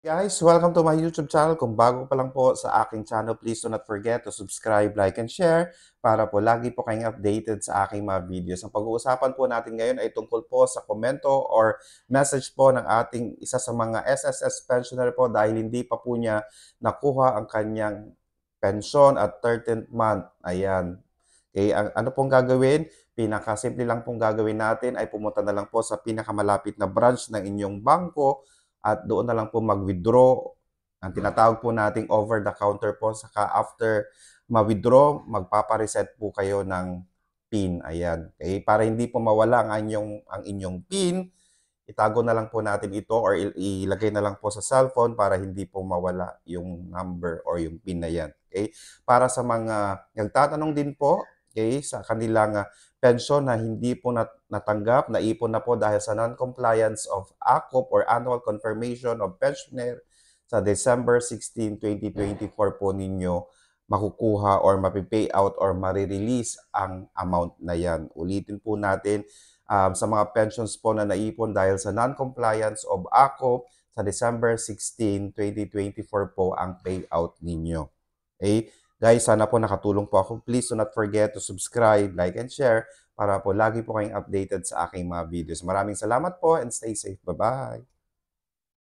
Guys, welcome to my YouTube channel. Kung bago pa lang po sa aking channel, please do not forget to subscribe, like, and share para po lagi po kayong updated sa aking mga videos. Ang pag-uusapan po natin ngayon ay tungkol po sa komento or message po ng ating isa sa mga SSS pensioner po dahil hindi pa po niya nakuha ang kanyang pensyon at 13th month. Ayan. Okay, ano pong gagawin? Pinakasimple lang pong gagawin natin ay pumunta na lang po sa pinakamalapit na branch ng inyong bangko at doon na lang po mag-withdraw. Ang tinatawag po nating over-the-counter po. Saka after ma-withdraw, magpapareset po kayo ng PIN. Ayan. Okay? Para hindi po mawala ang inyong PIN, itago na lang po natin ito or ilagay na lang po sa cellphone para hindi po mawala yung number or yung PIN na yan. Okay? Para sa mga nagtatanong din po, okay, sa kanilang pensyon na hindi po natanggap, naipon na po dahil sa non-compliance of ACOP or Annual Confirmation of Pensioner sa December 16, 2024 po ninyo makukuha or mapipay out or marirelease ang amount na yan. Ulitin po natin, sa mga pensions po na naipon dahil sa non-compliance of ACOP sa December 16, 2024 po ang payout ninyo. Okay? Guys, sana po nakatulong po ako. Please do not forget to subscribe, like, and share para po lagi po kayong updated sa aking mga videos. Maraming salamat po and stay safe. Bye-bye!